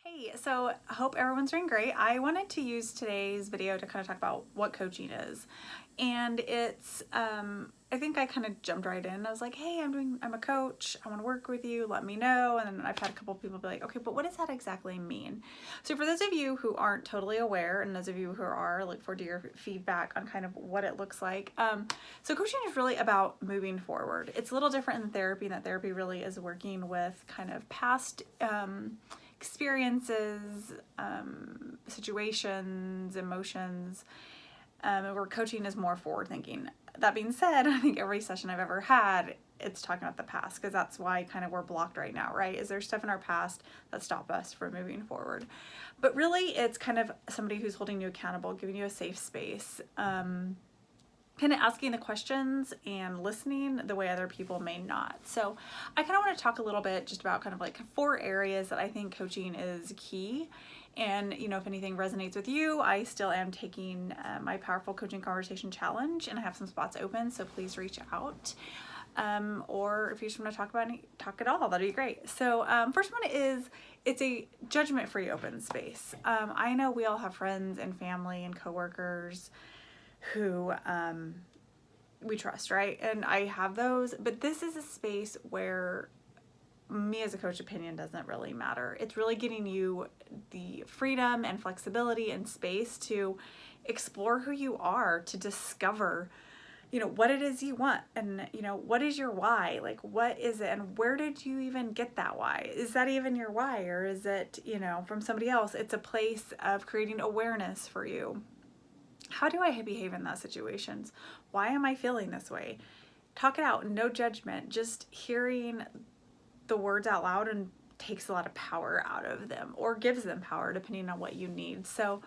Hey, so I hope everyone's doing great. I wanted to use today's video to kind of talk about what coaching is. And I think I kind of jumped right in. I was like, hey, I'm a coach. I want to work with you. Let me know. And then I've had a couple people be like, okay, but what does that exactly mean? So for those of you who aren't totally aware, and those of you who are, look forward to your feedback on kind of what it looks like. So coaching is really about moving forward. It's a little different in therapy, and that therapy really is working with kind of past, experiences, situations, emotions, where coaching is more forward thinking. That being said, I think every session I've ever had, it's talking about the past, because that's why kind of we're blocked right now, right? Is there stuff in our past that stop us from moving forward? But really, it's kind of somebody who's holding you accountable, giving you a safe space, kind of asking the questions and listening the way other people may not. So I kind of want to talk a little bit just about kind of like 4 areas that I think coaching is key. And, you know, if anything resonates with you, I still am taking my Powerful Coaching Conversation Challenge, and I have some spots open, so please reach out. Or if you just want to talk at all, that'd be great. So first one is, it's a judgment-free open space. I know we all have friends and family and coworkers who we trust, right? And I have those, but this is a space where me as a coach opinion doesn't really matter. It's really getting you the freedom and flexibility and space to explore who you are, to discover, you know, what it is you want, and, you know, what is your why? Like, what is it, and where did you even get that why? Is that even your why, or is it, you know, from somebody else? It's a place of creating awareness for you. How do I behave in those situations? Why am I feeling this way? Talk it out, no judgment. Just hearing the words out loud and takes a lot of power out of them, or gives them power depending on what you need. So,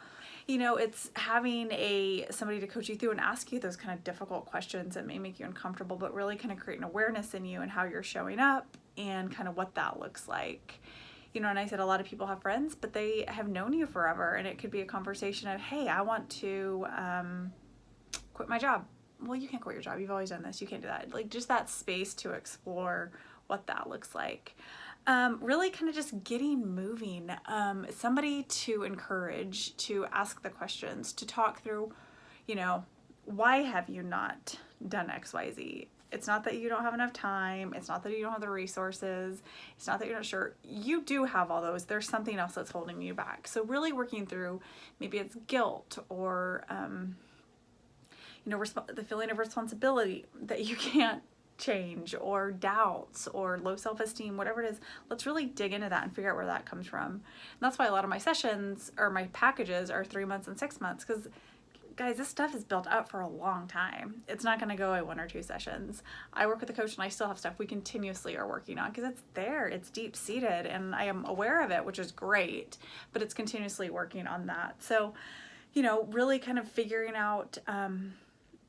you know, it's having somebody to coach you through and ask you those kind of difficult questions that may make you uncomfortable, but really kind of create an awareness in you and how you're showing up and kind of what that looks like. You know, and I said a lot of people have friends, but they have known you forever, and it could be a conversation of, hey, I want to quit my job. Well, you can't quit your job. You've always done this. You can't do that. Like, just that space to explore what that looks like. Really kind of just getting moving. Somebody to encourage, to ask the questions, to talk through, you know, why have you not done XYZ? It's not that you don't have enough time. It's not that you don't have the resources. It's not that you're not sure. You do have all those. There's something else that's holding you back. So really working through, maybe it's guilt, or, you know, the feeling of responsibility that you can't change, or doubts, or low self-esteem, whatever it is. Let's really dig into that and figure out where that comes from. And that's why a lot of my sessions, or my packages, are 3 months and 6 months, because guys, this stuff is built up for a long time. It's not going to go at 1 or 2 sessions. I work with a coach, and I still have stuff we continuously are working on, because it's there, it's deep seated, and I am aware of it, which is great, but it's continuously working on that. So, you know, really kind of figuring out,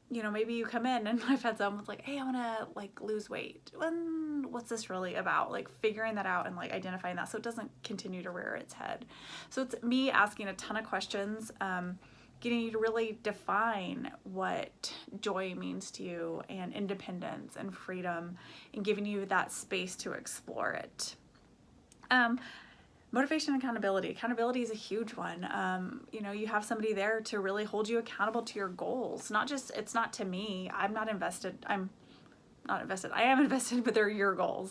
you know, maybe you come in, and I've had someone with like, hey, I want to like lose weight. What's this really about? Like figuring that out and like identifying that so it doesn't continue to rear its head. So it's me asking a ton of questions, getting you to really define what joy means to you, and independence and freedom, and giving you that space to explore it. Motivation and accountability. Accountability is a huge one. You know, you have somebody there to really hold you accountable to your goals. It's not to me. I am invested, but they're your goals.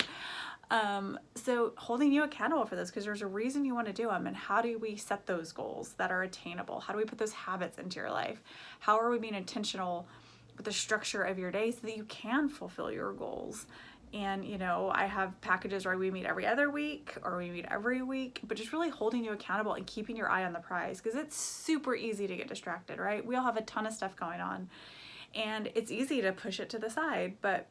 So holding you accountable for those, because there's a reason you want to do them. And how do we set those goals that are attainable? How do we put those habits into your life? How are we being intentional with the structure of your day so that you can fulfill your goals? And, you know, I have packages where we meet every other week, or we meet every week, but just really holding you accountable and keeping your eye on the prize, because it's super easy to get distracted, right? We all have a ton of stuff going on, and it's easy to push it to the side, but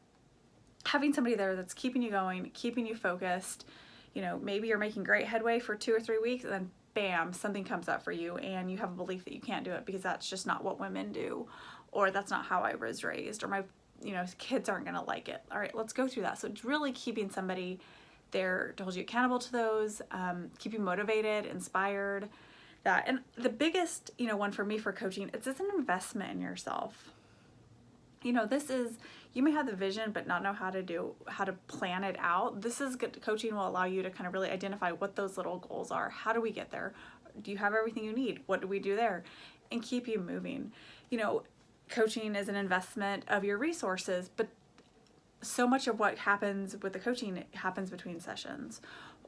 having somebody there that's keeping you going, keeping you focused, you know, maybe you're making great headway for 2 or 3 weeks, and then bam, something comes up for you, and you have a belief that you can't do it because that's just not what women do, or that's not how I was raised, or my, you know, kids aren't gonna like it. All right, let's go through that. So it's really keeping somebody there to hold you accountable to those, keep you motivated, inspired, that. And the biggest, you know, one for me for coaching, it's an investment in yourself. This is, you may have the vision but not know how to plan it out. This is good. Coaching will allow you to kind of really identify what those little goals are. How do we get there? Do you have everything you need? What do we do there? And keep you moving. Coaching is an investment of your resources, but so much of what happens with the coaching happens between sessions,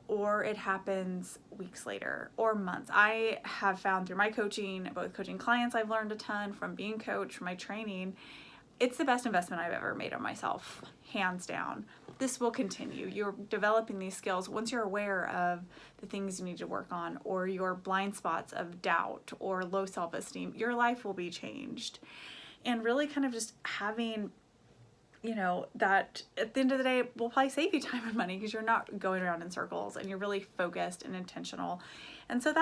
or it happens weeks later or months. I have found through my coaching, both coaching clients, I've learned a ton from being coached, from my training. It's the best investment I've ever made on myself, hands down. This will continue. You're developing these skills. Once you're aware of the things you need to work on, or your blind spots of doubt or low self-esteem, your life will be changed. And really kind of just having, that at the end of the day will probably save you time and money, because you're not going around in circles and you're really focused and intentional. And so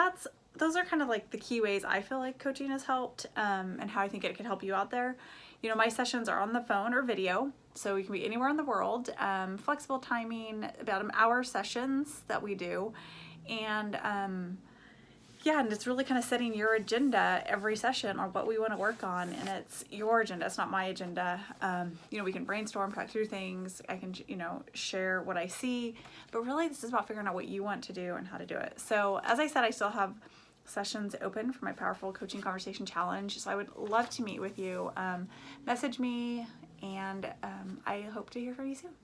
those are kind of like the key ways I feel like coaching has helped, and how I think it could help you out there. My sessions are on the phone or video, so you can be anywhere in the world. Flexible timing, about an hour sessions that we do. And and it's really kind of setting your agenda every session on what we want to work on, and it's your agenda, it's not my agenda. We can brainstorm, talk through things, I can, share what I see, but really this is about figuring out what you want to do and how to do it. So as I said, I still have sessions open for my Powerful Coaching Conversation Challenge, so I would love to meet with you. Message me, and I hope to hear from you soon.